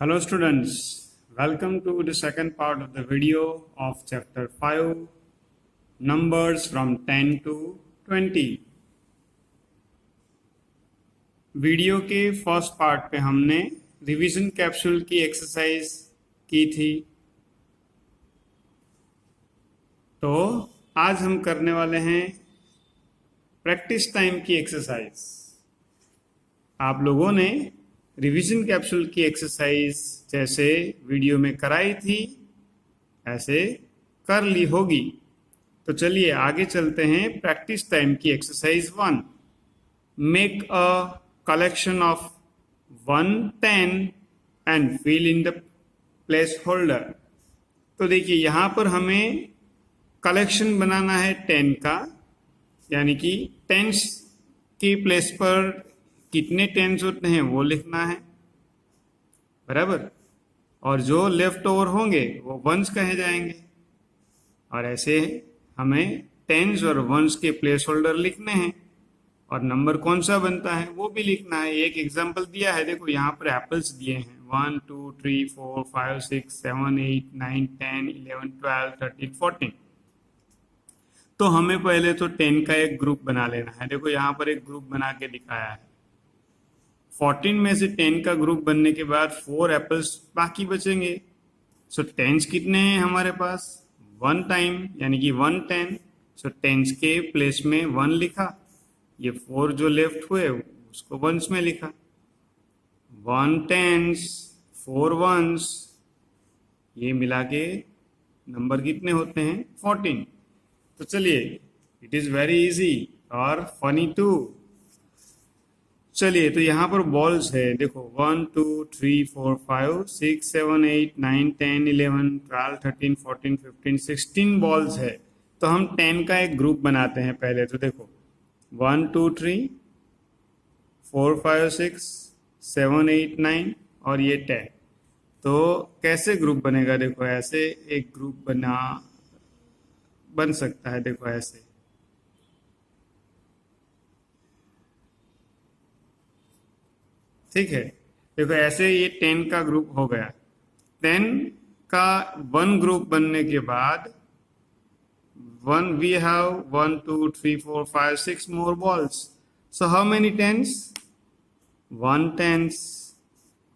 Hello students, welcome to the second part of the video of chapter 5, numbers from 10 to 20. Video के first part पे हमने revision capsule की exercise की थी, तो आज हम करने वाले हैं प्रैक्टिस टाइम की एक्सरसाइज। आप लोगों ने रिवीजन कैप्सूल की एक्सरसाइज जैसे वीडियो में कराई थी ऐसे कर ली होगी, तो चलिए आगे चलते हैं। प्रैक्टिस टाइम की exercise 1, make a collection of 1 10 and fill in the placeholder. तो देखिए यहाँ पर हमें कलेक्शन बनाना है 10 का, यानी कि टेंस की प्लेस पर कितने टेंस होते हैं वो लिखना है, बराबर। और जो लेफ्ट ओवर होंगे वो वंस कहे जाएंगे, और ऐसे हमें टेंस और वंस के प्लेस होल्डर लिखने हैं, और नंबर कौन सा बनता है वो भी लिखना है। एक एग्जांपल दिया है, देखो यहाँ पर एप्पल्स दिए हैं 1 2 3 4 5 6 7 8 9 10 11 12 13 14। तो हमें पहले तो 10 का एक ग्रुप बना लेना है। देखो यहाँ पर एक ग्रुप बना के दिखाया है। 14 में से 10 का ग्रुप बनने के बाद 4 एप्पल्स बाकी बचेंगे। सो टेंस कितने हैं हमारे पास? 1 टाइम, यानी कि 1 10। सो टेंस के प्लेस में 1 लिखा, ये 4 जो लेफ्ट हुए उसको वंस में लिखा। 1 टेंस 4 वंस, ये मिला के नंबर कितने होते हैं? 14। तो चलिए, इट इज वेरी इजी और फनी टू। चलिए, तो यहाँ पर बॉल्स है, देखो 1 2 3 4 5 6 7 8 9 10 11 12 13 14 15 16 बॉल्स है। तो हम 10 का एक ग्रुप बनाते हैं पहले। तो देखो 1 2 3 4 5 6 7 8 9 और ये 10। तो कैसे ग्रुप बनेगा? देखो ऐसे एक ग्रुप बन सकता है, देखो ऐसे। ठीक है, देखो ऐसे ये 10 का ग्रुप हो गया। 10 का 1 ग्रुप बनने के बाद we have 1 2 3 4 5 6 more balls. So how many tens? 1 tens,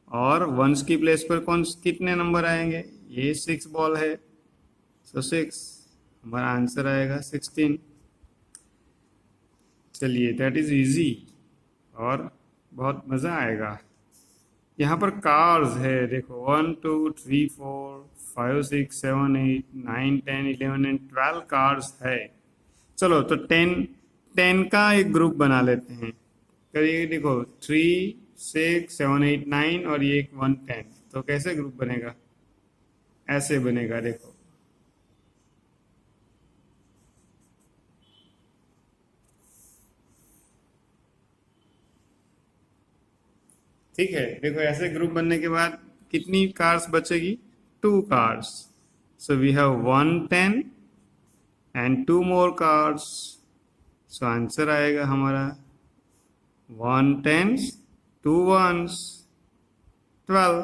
और वंस की प्लेस पर कितने नंबर आएंगे? ये 6 बॉल है, so 6 हमारा आंसर आएगा 16। चलिए, दैट इज इजी और बहुत मज़ा आएगा। यहाँ पर कार्स है, देखो 1 2 3 4 5 6 7 8 9 10 11 एंड 12 कार्स है। चलो, तो 10 का एक ग्रुप बना लेते हैं। करिए, देखो 3 6 7 8 9 और ये एक 1 10। तो कैसे ग्रुप बनेगा? ऐसे बनेगा, देखो। ठीक है, देखो ऐसे ग्रुप बनने के बाद कितनी कार्स बचेगी? 2 cars. So we have 1 10 and 2 more cars. So answer आएगा हमारा 1 10 2 1s 12।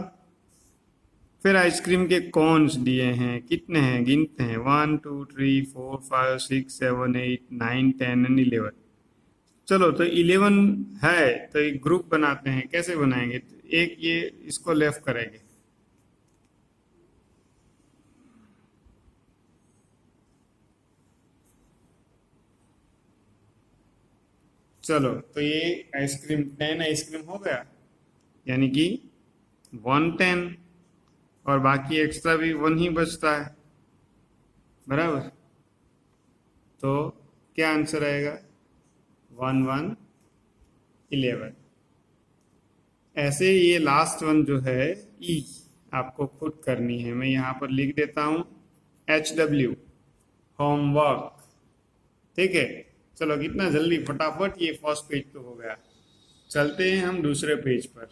फिर आइसक्रीम के कॉन्स दिए हैं, कितने हैं गिनते हैं? 1 2 3 4 5 6 7 8 9 10 एंड 11। चलो, तो 11 है तो एक ग्रुप बनाते हैं। कैसे बनाएंगे? एक ये इसको लेफ्ट करेंगे, चलो, तो ये आइसक्रीम 10 आइसक्रीम हो गया, यानी कि 1 10, और बाकी एक्स्ट्रा भी 1 ही बचता है, बराबर। तो क्या आंसर आएगा? 1 1 11। ऐसे ये लास्ट वन जो है ई आपको खुद करनी है। मैं यहाँ पर लिख देता हूँ HW, होमवर्क। ठीक है, चलो, कितना जल्दी फटाफट ये फर्स्ट पेज तो हो गया। चलते हैं हम दूसरे पेज पर।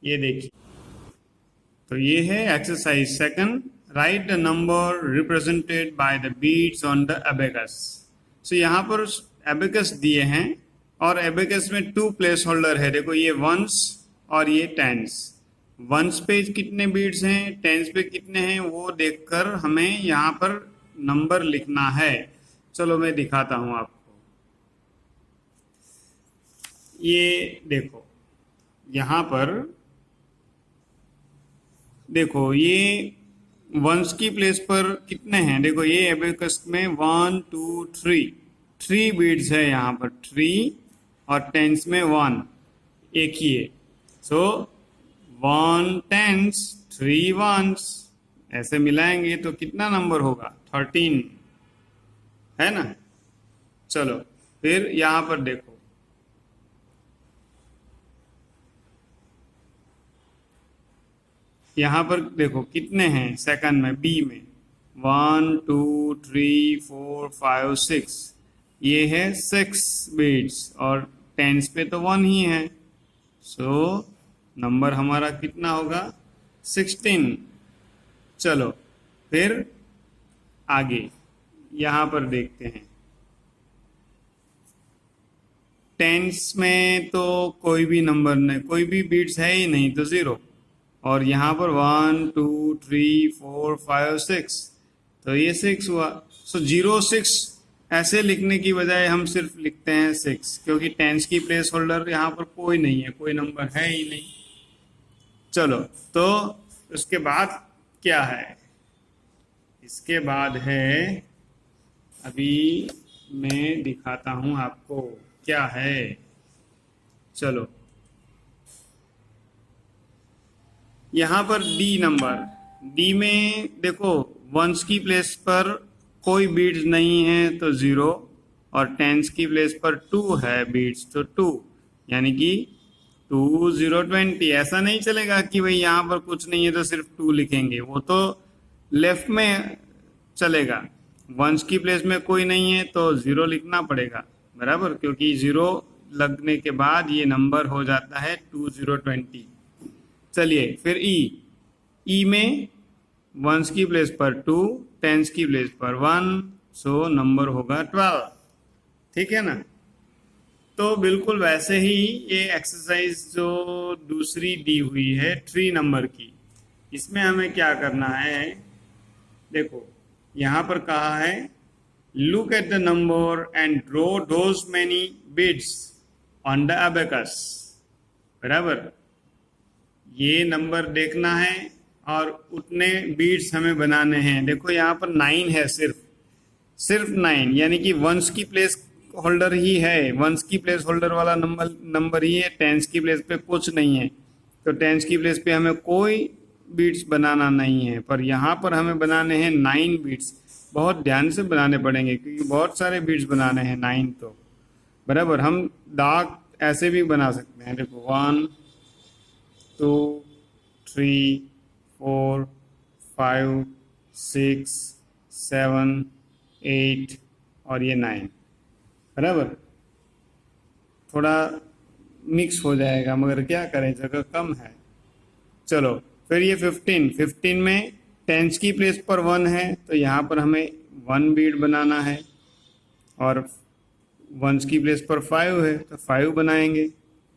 ये देखिए, तो ये है exercise 2, write the number represented by the beads on the abacus. So यहाँ पर एबेकस दिए हैं, और एबेकस में 2 प्लेस होल्डर है। देखो ये वंस और ये टेंस। वंस पे कितने बीट्स हैं, टेंस पे कितने हैं, वो देखकर हमें यहाँ पर नंबर लिखना है। चलो मैं दिखाता हूं आपको। ये देखो, यहाँ पर देखो, ये वंस की प्लेस पर कितने हैं, देखो ये एबेकस में 1 2 3 बीट्स है यहाँ पर, 3, और टेंस में 1 एक ही है। सो 1 टेंस 3 वंस, ऐसे मिलाएंगे तो कितना नंबर होगा, 13, है ना। चलो फिर यहाँ पर देखो, यहाँ पर देखो कितने हैं सेकंड में, बी में 1 2 3 4 5 6, ये है 6 बीट्स, और टेंस पे तो 1 ही है। सो नंबर हमारा कितना होगा, 16। चलो फिर आगे यहाँ पर देखते हैं। टेंस में तो कोई भी नंबर नहीं, कोई भी बीट्स है ही नहीं, तो 0। और यहाँ पर 1 2 3 4 5 6, तो ये 6 हुआ। सो 0 6 ऐसे लिखने की बजाय हम सिर्फ लिखते हैं 6, क्योंकि टेंस की प्लेस होल्डर यहाँ पर कोई नहीं है, कोई नंबर है ही नहीं। चलो तो उसके बाद क्या है, इसके बाद है, अभी मैं दिखाता हूं आपको क्या है। चलो यहाँ पर डी नंबर, डी में देखो वंस की प्लेस पर कोई बीट्स नहीं है तो 0, और टेंस की प्लेस पर 2 है बीट्स तो 2, यानी कि 2 0 20। ऐसा नहीं चलेगा कि भाई यहाँ पर कुछ नहीं है तो सिर्फ 2 लिखेंगे, वो तो लेफ्ट में चलेगा। वंस की प्लेस में कोई नहीं है तो 0 लिखना पड़ेगा, बराबर, क्योंकि 0 लगने के बाद ये नंबर हो जाता है 2 0 20। चलिए फिर ई में वंस की प्लेस पर 2, टेंस की प्लेस पर 1, सो नंबर होगा 12। ठीक है ना। तो बिल्कुल वैसे ही ये एक्सरसाइज जो दूसरी दी हुई है 3 नंबर की, इसमें हमें क्या करना है, देखो यहाँ पर कहा है look at the number and draw those many beads on the abacus, बराबर। ये नंबर देखना है और उतने बीट्स हमें बनाने हैं। देखो यहाँ पर 9 है, सिर्फ 9, यानी कि वंस की प्लेस होल्डर ही है, वंस की प्लेस होल्डर वाला नंबर ही है, टेंस की प्लेस पे कुछ नहीं है, तो टेंस की प्लेस पे हमें कोई बीट्स बनाना नहीं है। पर यहाँ पर हमें बनाने हैं 9 बीट्स, बहुत ध्यान से बनाने पड़ेंगे क्योंकि बहुत सारे बीट्स बनाने हैं 9, तो बराबर। हम दाग ऐसे भी बना सकते हैं, देखो 1 2 3 4 5 6 7 8 और ये 9, बराबर। थोड़ा मिक्स हो जाएगा मगर क्या करें, जगह कम है। चलो फिर ये 15 में टेंस की प्लेस पर 1 है तो यहाँ पर हमें 1 बीट बनाना है, और वंस की प्लेस पर 5 है तो 5 बनाएंगे,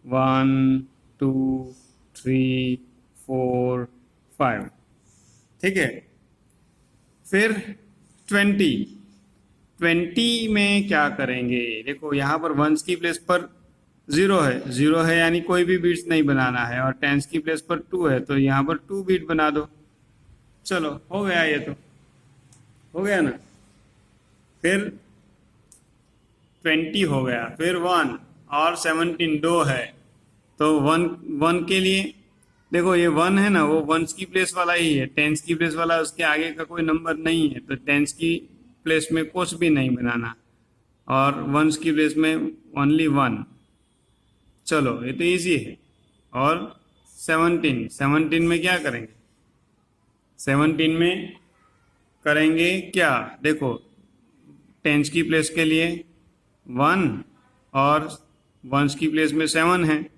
1 2 3 4 5। ठीक है। फिर 20 में क्या करेंगे, देखो यहाँ पर वंस की प्लेस पर 0 है यानी कोई भी बीट्स नहीं बनाना है, और टेंस की प्लेस पर 2 है तो यहाँ पर 2 बीट बना दो। चलो हो गया, ये तो हो गया ना। फिर 20 हो गया, फिर 1 और 17 2 है, तो 1 के लिए देखो ये 1 है ना, वो वंस की प्लेस वाला ही है, टेंस की प्लेस वाला उसके आगे का कोई नंबर नहीं है, तो टेंस की प्लेस में कुछ भी नहीं बनाना, और वंस की प्लेस में ओनली 1। चलो ये तो इजी है। और 17 में क्या करेंगे, 17 में करेंगे क्या, देखो टेंस की प्लेस के लिए 1 और वंस की प्लेस में 7 है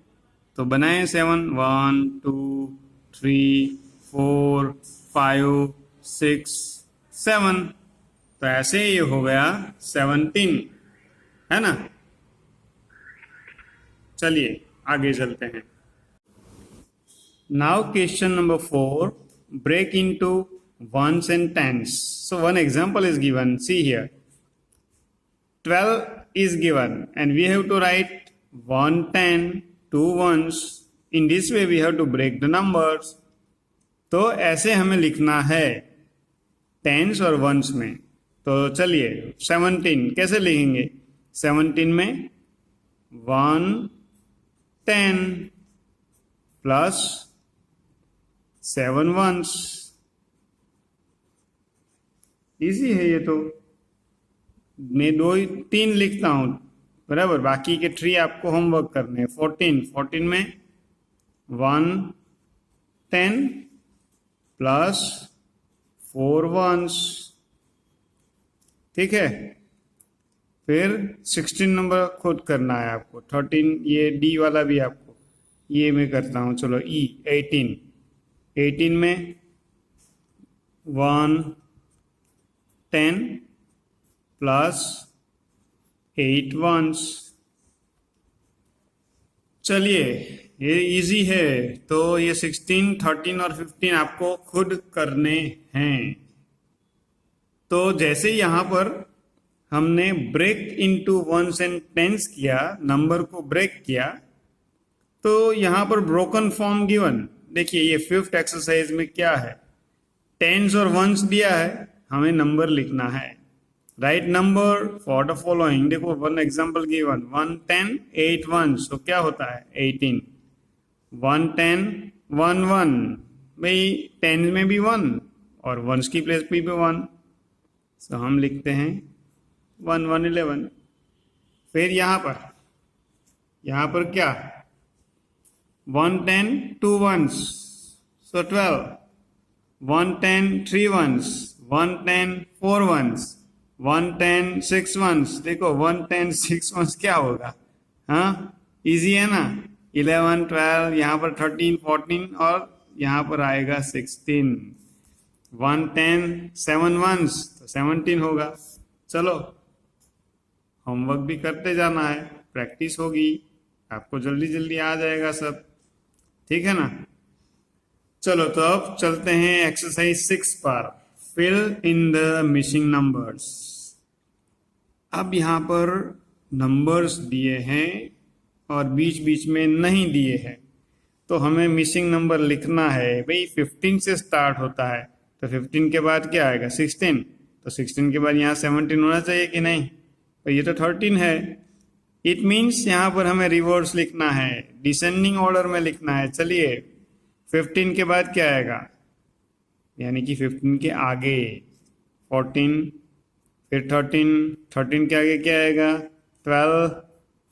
तो बनाए 7, 1 2 3 4 5 6 7, तो ऐसे ये हो गया 17, है ना। चलिए आगे चलते हैं। Now question number 4, break into ones and tens. So one example is given. See here, 12 is given and we have to write 1 10, 2 ones. In this way we have to break the numbers. तो ऐसे हमें लिखना है tense और once में. तो चलिए 17 कैसे लिखेंगे? 17 में 1 10 प्लस 7 वंस. इजी है ये. तो मैं 3 लिखता हूं, बराबर. बाकी के 3 आपको होमवर्क करने हैं. 14 में 1 10 प्लस 4 वंस. ठीक है. फिर 16 नंबर खुद करना है आपको. 13 ये डी वाला भी आपको, ये मैं करता हूं. चलो ई 18 में 1 10 प्लस 8 वंस. चलिए ये इजी है. तो ये 16 13 और 15 आपको खुद करने हैं. तो जैसे यहां पर हमने break into ones and tens किया, नंबर को ब्रेक किया, तो यहां पर ब्रोकन फॉर्म गिवन. देखिए ये 5th एक्सरसाइज में क्या है, टेंस और वंस दिया है, हमें नंबर लिखना है. Right number for the following. देखो वन एग्जांपल गिवन 1 10 8 वंस. तो क्या होता है 18. 1 10 1 1. भाई टेंस में भी 1 और वंस की प्लेस पे भी 1. तो हम लिखते हैं 1 1 11. फिर यहां पर क्या 1 10 2 वंस. सो 12. 1 10 3 वंस. 1 10 4 वंस. 1 10 6 वंस. देखो 1 10 6 वंस क्या होगा? हाँ इजी है ना. 11 12, यहाँ पर 13 14 और यहाँ पर आएगा 16. 1 10 7 वंस तो 17 होगा. चलो होमवर्क भी करते जाना है, प्रैक्टिस होगी, आपको जल्दी जल्दी आ जाएगा सब. ठीक है ना. चलो तो अब चलते हैं एक्सरसाइज 6 पर. Fill in the missing numbers. अब यहां पर नंबर्स दिए हैं और बीच बीच में नहीं दिए हैं, तो हमें मिसिंग नंबर लिखना है. भाई 15 से स्टार्ट होता है, तो 15 के बाद क्या आएगा 16. तो 16 के बाद यहाँ 17 होना चाहिए कि नहीं. तो ये तो 13 है. इट मीन्स यहाँ पर हमें रिवर्स लिखना है, डिसेंडिंग ऑर्डर में लिखना है. चलिए 15 के बाद क्या आएगा, यानी कि 15 के आगे 14, फिर 13 के आगे क्या आएगा 12,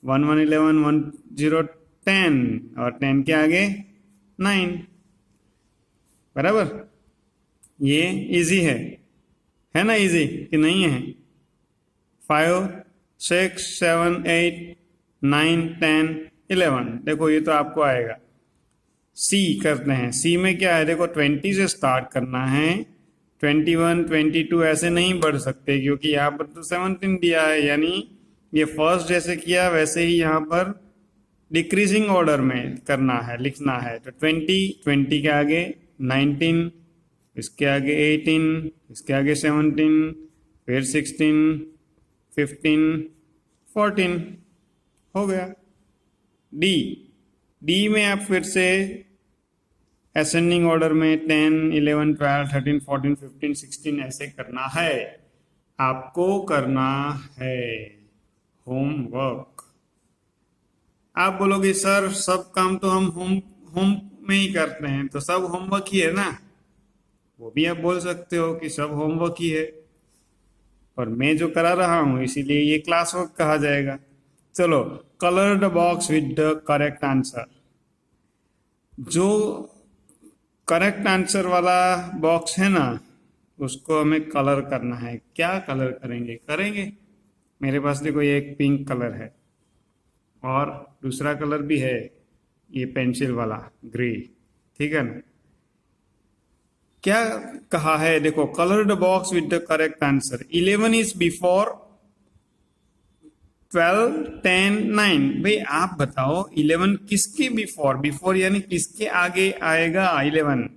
1 1 11, 1 0 10 और 10 के आगे 9. बराबर. ये इजी है ना. इजी कि नहीं है. 5 6 7 8 9 10 11. देखो ये तो आपको आएगा. सी करते हैं. सी में क्या है, देखो 20 से स्टार्ट करना है. 21 22 ऐसे नहीं बढ़ सकते, क्योंकि यहाँ पर तो 17 दिया है. यानी ये फर्स्ट जैसे किया वैसे ही यहाँ पर डिक्रीजिंग ऑर्डर में करना है, लिखना है. तो 20 के आगे 19, इसके आगे 18, इसके आगे 17, फिर 16, 15, 14 हो गया. डी में आप फिर से असेंडिंग ऑर्डर में 10 11 12 13 14 15 16 ऐसे करना है. आपको करना है होमवर्क. आप बोलोगे सर सब काम तो हम होम में ही करते हैं, तो सब होमवर्क ही है ना. वो भी आप बोल सकते हो कि सब होमवर्क ही है, और मैं जो करा रहा हूं इसीलिए ये क्लास वर्क कहा जाएगा. चलो colour the box with the correct answer. जो करेक्ट आंसर वाला बॉक्स है ना, उसको हमें कलर करना है. क्या कलर करेंगे. मेरे पास देखो ये एक पिंक कलर है और दूसरा कलर भी है, ये पेंसिल वाला ग्रे. ठीक है ना. क्या कहा है, देखो colour the box with the correct answer. 11 is before 12, 10, 9। भाई आप बताओ 11 किसके बिफोर, बिफोर यानी किसके आगे आएगा 11?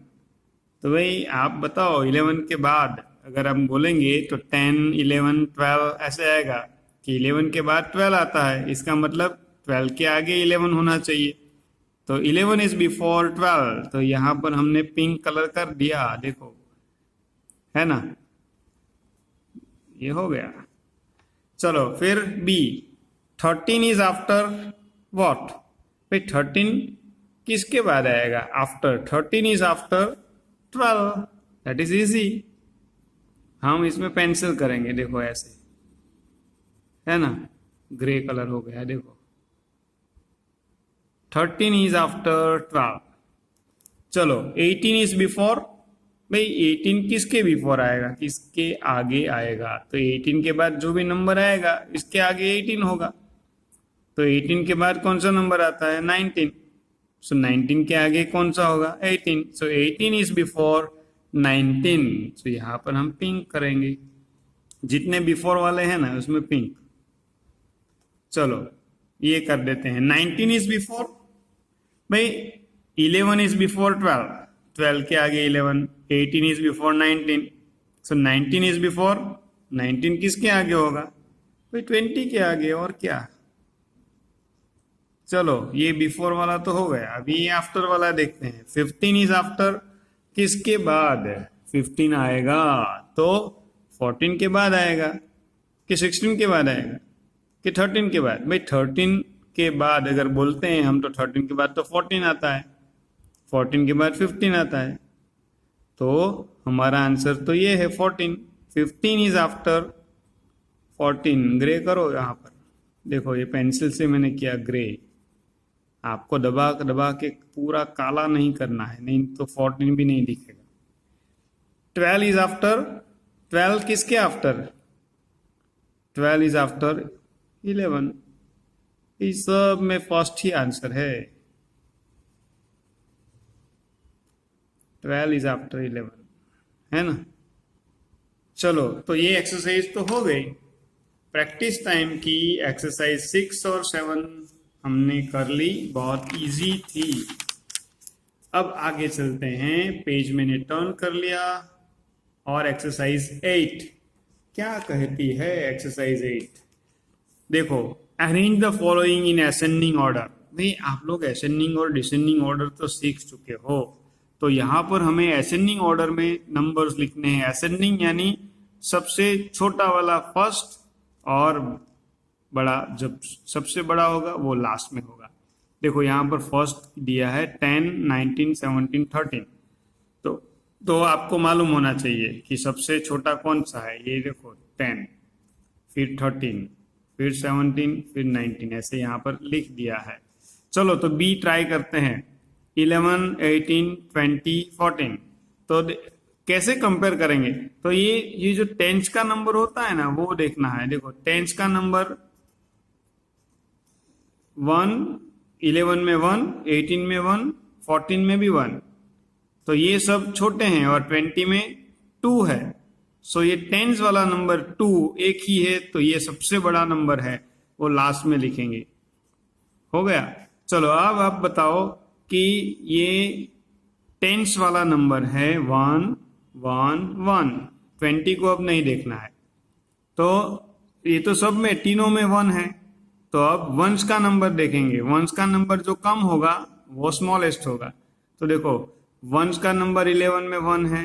तो भाई आप बताओ 11 के बाद अगर हम बोलेंगे तो 10, 11, 12 ऐसे आएगा कि 11 के बाद 12 आता है, इसका मतलब 12 के आगे 11 होना चाहिए। तो 11 इज बिफोर 12, तो यहाँ पर हमने पिंक कलर कर दिया, देखो, है ना, ये हो गया। चलो फिर बी, 13 इज आफ्टर व्हाट? भाई 13 किसके बाद आएगा? After, 13 is after 12, that is easy. हम इसमें पेंसिल करेंगे, देखो ऐसे, है ना, ग्रे कलर हो गया, देखो 13 इज आफ्टर 12। चलो 18 इज बिफोर, भाई 18 किसके बिफोर आएगा, किसके आगे आएगा? तो 18 के बाद जो भी नंबर आएगा इसके आगे 18 होगा। तो 18 के बाद कौन सा नंबर आता है? 19। सो 19 के आगे कौन सा होगा? 18। सो 18 इज बिफोर 19। सो यहाँ पर हम पिंक करेंगे, जितने बिफोर वाले हैं ना उसमें पिंक। चलो ये कर देते हैं। 19 इज बिफोर, भाई 11 इज बिफोर 12, 12 के आगे 11, 18 is before 19, so 19 is before 19 किसके आगे होगा? भाई 20 के आगे, और क्या। चलो ये बिफोर वाला तो हो गया, अभी ये आफ्टर वाला देखते हैं। 15 इज आफ्टर किसके बाद? 15 आएगा तो 14 के बाद आएगा कि 16 के बाद आएगा कि 13 के बाद? भाई 13 के बाद अगर बोलते हैं हम तो 13 के बाद तो 14 आता है, 14 के बाद 15 आता है, तो हमारा आंसर तो ये है 14। 15 इज आफ्टर 14। ग्रे करो यहाँ पर, देखो ये पेंसिल से मैंने किया ग्रे, आपको दबा दबा के पूरा काला नहीं करना है, नहीं तो 14 भी नहीं दिखेगा। 12 इज आफ्टर, 12 किसके आफ्टर? 12 is after 11। इस सब में फर्स्ट ही आंसर है, 12 इज आफ्टर 11, है ना। चलो तो ये एक्सरसाइज तो हो गई। प्रैक्टिस टाइम की एक्सरसाइज 6 और 7 हमने कर ली, बहुत इजी थी। अब आगे चलते हैं, पेज मैंने टर्न कर लिया और एक्सरसाइज 8 क्या कहती है? एक्सरसाइज 8 देखो, arrange the following in ascending order. भाई आप लोग असेंडिंग और डिसेंडिंग ऑर्डर तो सीख चुके हो, तो यहाँ पर हमें असेंडिंग ऑर्डर में नंबर्स लिखने हैं। असेंडिंग यानी सबसे छोटा वाला फर्स्ट और बड़ा जब सबसे बड़ा होगा वो लास्ट में होगा। देखो यहाँ पर फर्स्ट दिया है 10, 19, 17, 13, तो आपको मालूम होना चाहिए कि सबसे छोटा कौन सा है। ये देखो 10, फिर 13, फिर 17, फिर 19, ऐसे यहाँ पर लिख दिया है। चलो तो बी ट्राई करते हैं। 11, 18, 20, 14, तो कैसे कंपेयर करेंगे? तो ये जो टेंस का नंबर होता है ना वो देखना है। देखो टेंस का नंबर 1, 11 में 1, 18 में 1, 14 में भी 1, तो ये सब छोटे हैं और 20 में 2 है। सो ये टेंस वाला नंबर 2 एक ही है, तो ये सबसे बड़ा नंबर है, वो लास्ट में लिखेंगे। हो गया। चलो अब आप बताओ कि ये टेंस वाला नंबर है 1, 1, 1, 20 को अब नहीं देखना है, तो ये तो सब में तीनों में 1 है, तो अब वंस का नंबर देखेंगे। वंस का नंबर जो कम होगा वो स्मॉलेस्ट होगा। तो देखो वंस का नंबर 11 में 1 है,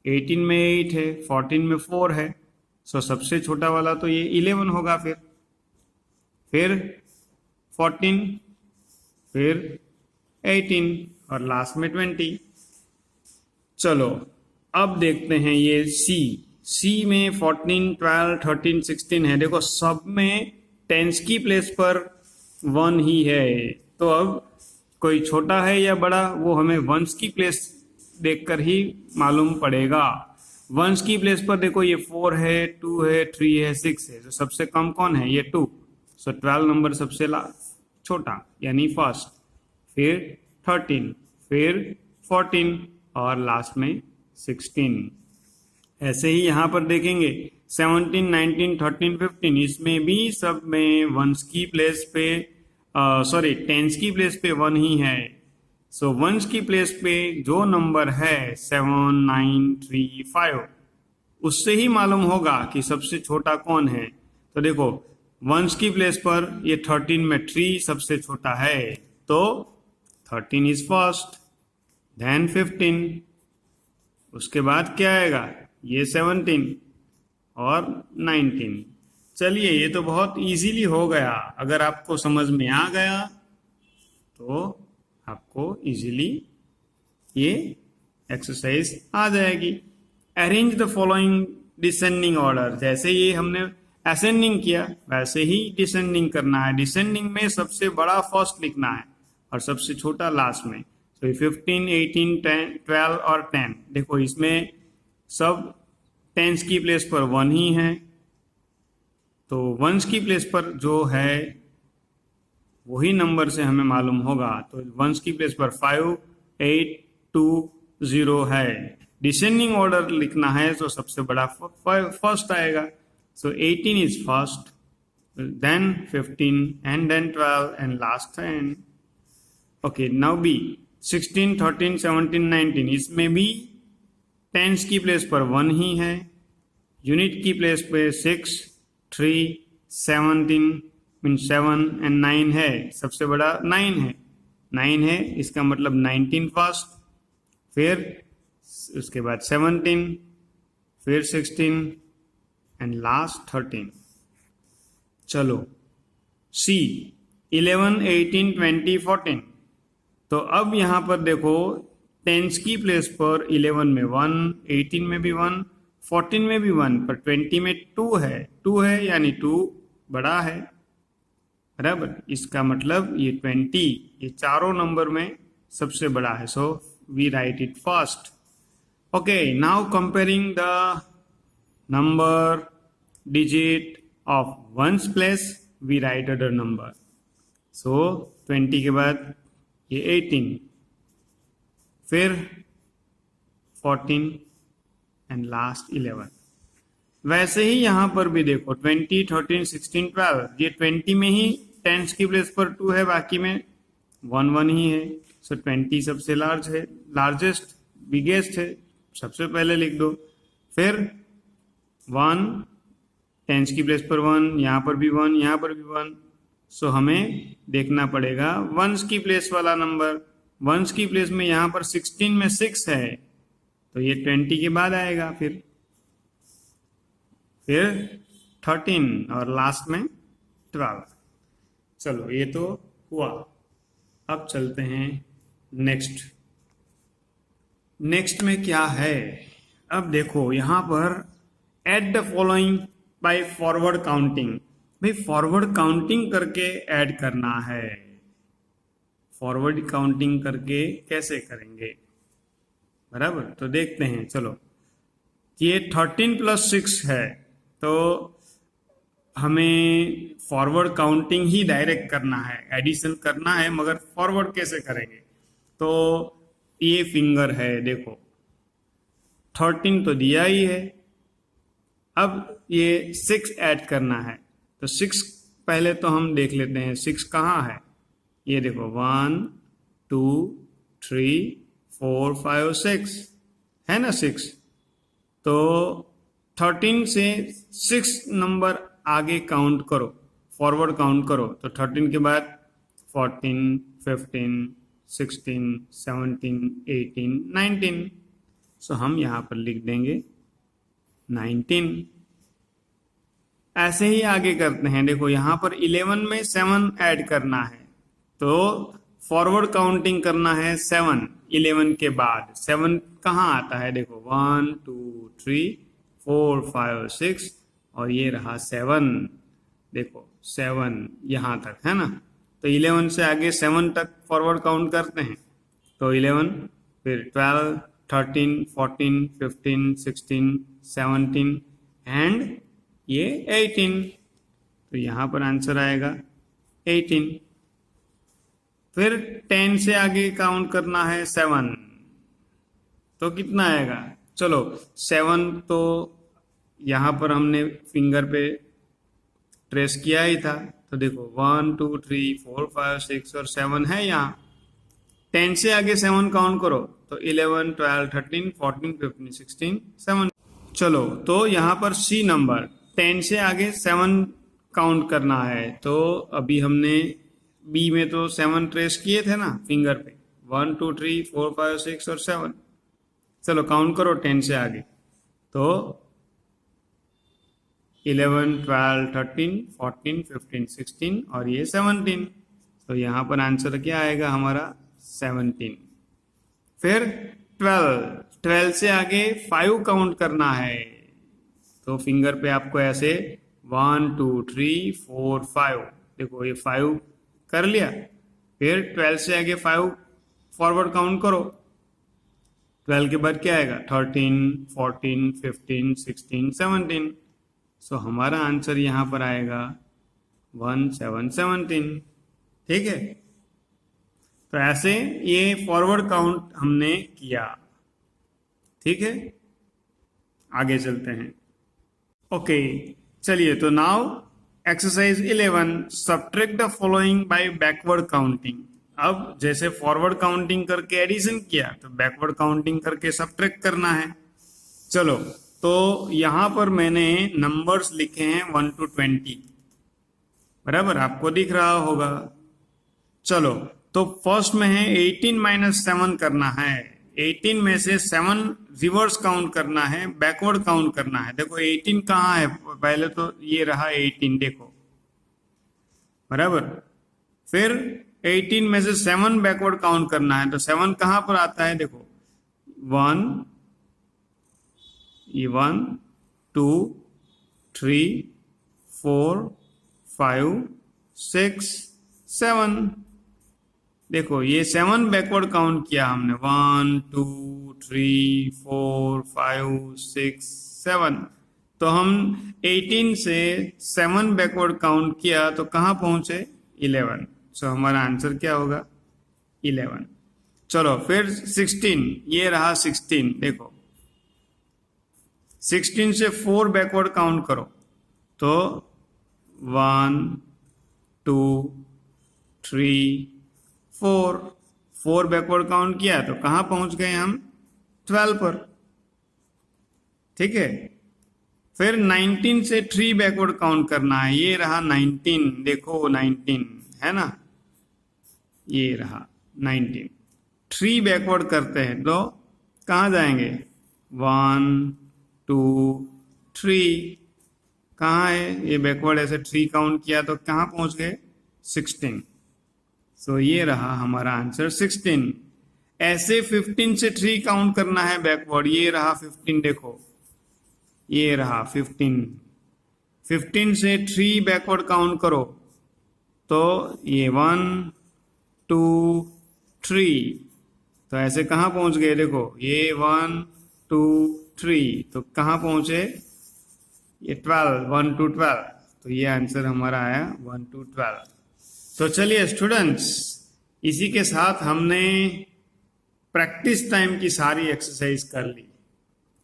18 में 8 है, 14 में 4 है, सो सबसे छोटा वाला तो ये 11 होगा। फिर 14, फिर 18 और लास्ट में 20। चलो अब देखते हैं ये सी में 14, 12, 13, 16 है। देखो सब में टेंस की प्लेस पर 1 ही है, तो अब कोई छोटा है या बड़ा वो हमें वंस की प्लेस देखकर ही मालूम पड़ेगा। वंस की प्लेस पर देखो ये 4 है, 2 है, 3 है, 6 है, तो सबसे कम कौन है? ये 2। सो 12 नंबर सबसे छोटा यानी फर्स्ट, फिर 13, फिर 14 और लास्ट में 16। ऐसे ही यहाँ पर देखेंगे 17, 19, 13, 15 इसमें भी सब में वंस की प्लेस पे सॉरी टेंस की प्लेस पे 1 ही है। सो वंस की प्लेस पे जो नंबर है 7, 9, 3, 5 उससे ही मालूम होगा कि सबसे छोटा कौन है। तो देखो वंस की प्लेस पर ये 13 में 3 सबसे छोटा है, तो 13 इज फर्स्ट, देन 15, उसके बाद क्या आएगा, ये 17 और 19। चलिए ये तो बहुत इजीली हो गया। अगर आपको समझ में आ गया तो आपको इजीली ये एक्सरसाइज आ जाएगी। Arrange the following descending order, जैसे ये हमने असेंडिंग किया वैसे ही डिसेंडिंग करना है। डिसेंडिंग में सबसे बड़ा फर्स्ट लिखना है और सबसे छोटा लास्ट में। तो 15, 18, 10, 12 और 10, देखो इसमें सब टेंस की प्लेस पर 1 ही है, तो वंस की प्लेस पर जो है वही नंबर से हमें मालूम होगा। तो वंस की प्लेस पर 5, 8, 2, 0 है। डिसेंडिंग ऑर्डर लिखना है तो सबसे बड़ा फर्स्ट आएगा। So 18 is first, then 15 and then 12 and last 10। Okay, now B 16, 13, 17, 19 इसमें भी टेंस की प्लेस पर 1 ही है, यूनिट की प्लेस पे 6, 3, 17 मीन 7 एंड 9 है, सबसे बड़ा 9 है। 9 है इसका मतलब 19 फर्स्ट, फिर उसके बाद 17, फिर 16 एंड लास्ट 13। चलो सी 11, 18, 20, 14। तो अब यहां पर देखो टेंस की प्लेस पर 11 में 1, 18 में भी 1, 14 में भी 1, पर 20 में 2 है। 2 है यानी 2 बड़ा है, बराबर। इसका मतलब ये 20 ये चारों नंबर में सबसे बड़ा है, so we write it first. Okay, now comparing the number digit of ones place we write other number. So 20 के बाद ये 18, फिर 14 एंड लास्ट 11। वैसे ही यहां पर भी देखो 20, 13, 16, 12, ये 20 में ही टेंस की प्लेस पर 2 है, बाकी में 1 1 ही है। सो 20 सबसे लार्ज है, लार्जेस्ट बिगेस्ट है, सबसे पहले लिख दो। फिर 1 टेंस की प्लेस पर 1, यहां पर भी 1, यहां पर भी 1। सो हमें देखना पड़ेगा वंस की प्लेस वाला नंबर। वंस की प्लेस में यहां पर 16 में 6 है, तो ये 20 के बाद आएगा, फिर 13 और लास्ट में 12। चलो ये तो हुआ। अब चलते हैं नेक्स्ट। नेक्स्ट में क्या है, अब देखो यहां पर add the following by forward counting. भाई फॉरवर्ड काउंटिंग करके ऐड करना है। फॉरवर्ड काउंटिंग करके कैसे करेंगे, बराबर। तो देखते हैं, चलो ये 13 + 6 है, तो हमें फॉरवर्ड काउंटिंग ही डायरेक्ट करना है, एडिशन करना है, मगर फॉरवर्ड कैसे करेंगे। तो ये फिंगर है, देखो 13 तो दिया ही है, अब ये 6 ऐड करना है। तो 6 पहले तो हम देख लेते हैं 6 कहाँ है। ये देखो 1, 2, 3, 4, 5, 6 है ना 6। तो 13 से 6 नंबर आगे काउंट करो, फॉरवर्ड काउंट करो। तो 13 के बाद 14, 15, 16, 17, 18, 19। सो हम यहां पर लिख देंगे 19। ऐसे ही आगे करते हैं, देखो यहां पर 11 में 7 ऐड करना है, तो फॉरवर्ड काउंटिंग करना है 7 11 के बाद। 7 कहाँ आता है, देखो 1, 2, 3, 4, 5, 6 और ये रहा 7। देखो 7 यहां तक है ना, तो 11 से आगे 7 तक फॉरवर्ड काउंट करते हैं। तो 11, फिर 12, 13, 14, 15, 16, 17 एंड ये 18। तो यहां पर आंसर आएगा 18। फिर 10 से आगे काउंट करना है 7, तो कितना आएगा, चलो 7 तो यहाँ पर हमने फिंगर पे ट्रेस किया ही था, तो देखो 1 2 3 4 5 6 और 7 है यहाँ। 10 से आगे 7 काउंट करो तो 11 12 13 14 15 16 7। चलो तो यहाँ पर सी नंबर 10 से आगे 7 काउंट करना है, तो अभी हमने बी में तो 7 ट्रेस किए थे ना फिंगर पे, 1 2 3 4 5 6 और 7। चलो काउंट करो 10 से आगे, तो 11 12 13 14 15 16 और ये 17। तो यहाँ पर आंसर क्या आएगा हमारा 17। फिर 12 से आगे 5 काउंट करना है, तो फिंगर पे आपको ऐसे 1 2 3 4 5, देखो ये 5 कर लिया। फिर 12 से आगे 5 फॉरवर्ड काउंट करो, 12 के बाद क्या आएगा 13 14 15 16 17। सो हमारा आंसर यहाँ पर आएगा 1 7 17। ठीक है, तो ऐसे ये फॉरवर्ड काउंट हमने किया। ठीक है, आगे चलते हैं। ओके चलिए, तो now exercise 11 subtract the following bye backward counting. अब जैसे फॉरवर्ड काउंटिंग करके एडिशन किया, तो बैकवर्ड काउंटिंग करके सब्ट्रैक्ट करना है। चलो, तो यहां पर मैंने नंबर्स लिखे हैं 1 to 20, बराबर, आपको दिख रहा होगा। चलो, तो फर्स्ट में है 18 माइनस 7 करना है। 18 में से 7 रिवर्स काउंट करना है, बैकवर्ड काउंट करना है। देखो 18 कहाँ है, पहले तो ये रहा 18, देखो, बराबर। फिर 18 में से 7 बैकवर्ड काउंट करना है, तो 7 कहाँ पर आता है, देखो 1 2 3 4 5 6 7। देखो ये 7 बैकवर्ड काउंट किया हमने, 1 2 3 4 5 6 7। तो हम 18 से 7 बैकवर्ड काउंट किया तो कहाँ पहुंचे 11। सो हमारा आंसर क्या होगा 11। चलो फिर 16, ये रहा 16। देखो 16 से 4 बैकवर्ड काउंट करो, तो 1 2 3 4 बैकवर्ड काउंट किया तो कहाँ पहुंच गए हम 12 पर। ठीक है, फिर 19 से 3 बैकवर्ड काउंट करना है, ये रहा 19। देखो 19 है ना, ये रहा 19। 3 बैकवर्ड करते हैं तो कहाँ जाएंगे 1 2 3, कहाँ है ये बैकवर्ड, ऐसे 3 काउंट किया तो कहाँ पहुंच गए 16। सो ये रहा हमारा आंसर 16। ऐसे 15 से 3 काउंट करना है बैकवर्ड, ये रहा 15। देखो ये रहा 15। 15 से 3 बैकवर्ड काउंट करो तो ये 1 2 3, तो ऐसे कहाँ पहुंच गए, देखो ये 1 2 3, तो कहाँ पहुंचे ये 12, 1 to 12। तो ये आंसर हमारा आया 1 to 12। तो चलिए स्टूडेंट्स, इसी के साथ हमने प्रैक्टिस टाइम की सारी एक्सरसाइज कर ली।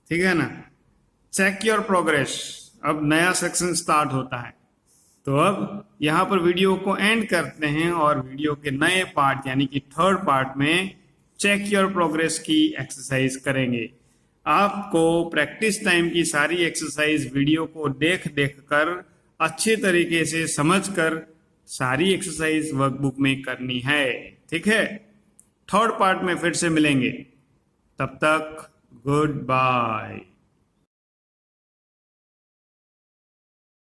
ठीक है ना, चेक योर प्रोग्रेस। अब नया सेक्शन स्टार्ट होता है, तो अब यहाँ पर वीडियो को एंड करते हैं और वीडियो के नए पार्ट यानी कि थर्ड पार्ट में चेक योर प्रोग्रेस की एक्सरसाइज करेंगे। आपको प्रैक्टिस टाइम की सारी एक्सरसाइज वीडियो को देख कर अच्छे तरीके से समझकर सारी एक्सरसाइज वर्कबुक में करनी है। ठीक है, थर्ड पार्ट में फिर से मिलेंगे, तब तक गुड बाय।